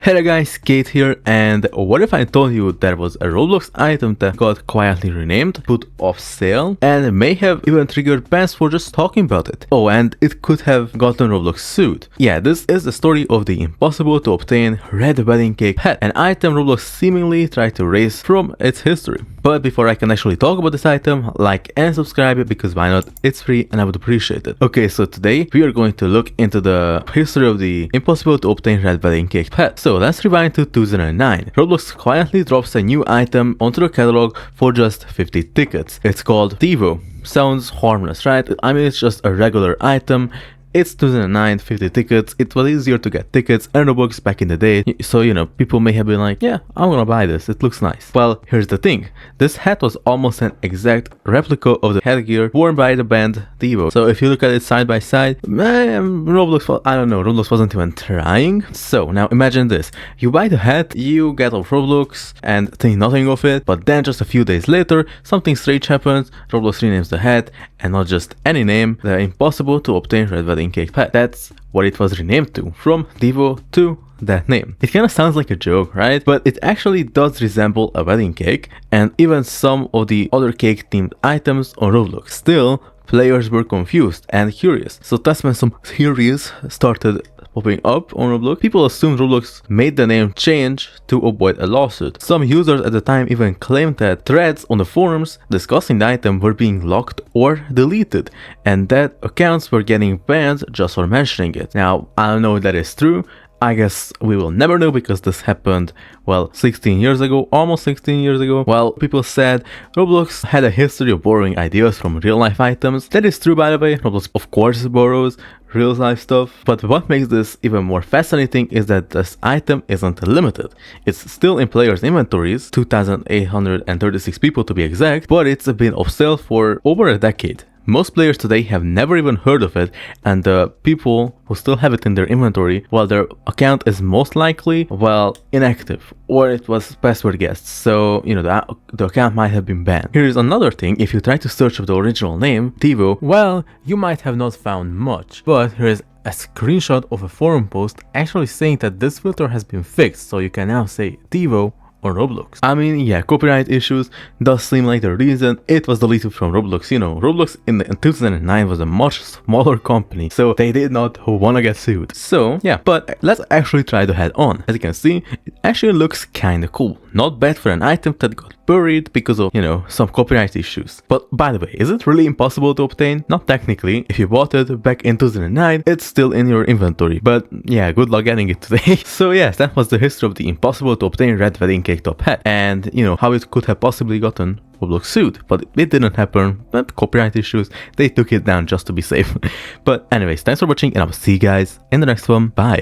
Hello guys, Kate here, and what if I told you there was a Roblox item that got quietly renamed, put off sale, and may have even triggered bans for just talking about it. Oh, and it could have gotten Roblox sued. Yeah, this is the story of the impossible to obtain red wedding cake hat, an item Roblox seemingly tried to erase from its history. But before I can actually talk about this item, like and subscribe because why not, it's free and I would appreciate it. Okay, so today we are going to look into the history of the impossible to obtain red wedding cake hat. So let's rewind to 2009. Roblox quietly drops a new item onto the catalog for just 50 tickets. It's called Devo. Sounds harmless, right? I mean, it's just a regular item. It's 2009, 50 tickets. It was easier to get tickets and Robux back in the day. So, you know, people may have been like, yeah, I'm gonna buy this. It looks nice. Well, here's the thing. This hat was almost an exact replica of the headgear worn by the band Devo. So if you look at it side by side, Roblox, I don't know, Roblox wasn't even trying. So now imagine this. You buy the hat, you get off Roblox and think nothing of it. But then just a few days later, something strange happens. Roblox renames the hat, and not just any name, the impossible to obtain red wedding cake hat. That's what it was renamed to, from Devo to that name. It kind of sounds like a joke, right? But it actually does resemble a wedding cake and even some of the other cake themed items on Roblox. Still, players were confused and curious. So that's when some theories started popping up on Roblox. People assumed Roblox made the name change to avoid a lawsuit. Some users at the time even claimed that threads on the forums discussing the item were being locked or deleted, and that accounts were getting banned just for mentioning it. Now, I don't know if that is true. I guess we will never know because this happened, well, 16 years ago, almost 16 years ago. Well, people said Roblox had a history of borrowing ideas from real life items. That is true, by the way. Roblox, of course, borrows real life stuff. But what makes this even more fascinating is that this item isn't limited. It's still in players' inventories, 2,836 people to be exact, but it's been off sale for over a decade. Most players today have never even heard of it, and the people who still have it in their inventory, well, their account is most likely, well, inactive, or it was password guessed, so, you know, the account might have been banned. Here's another thing. If you try to search for the original name, Devo, well, you might have not found much, but here's a screenshot of a forum post actually saying that this filter has been fixed, so you can now say Devo on Roblox. I mean, yeah, copyright issues does seem like the reason it was deleted from Roblox. You know, Roblox in 2009 was a much smaller company, so they did not want to get sued. So yeah, but let's actually try the hat on. As you can see, it actually looks kinda cool. Not bad for an item that got buried because of, you know, some copyright issues. But by the way, is it really impossible to obtain? Not technically. If you bought it back in 2009, it's still in your inventory. But yeah, good luck getting it today. So yes, that was the history of the impossible to obtain red wedding cake top hat, and you know how it could have possibly gotten Roblox sued, but it didn't happen. But copyright issues, they took it down just to be safe. But anyways, thanks for watching, and I will see you guys in the next one. Bye.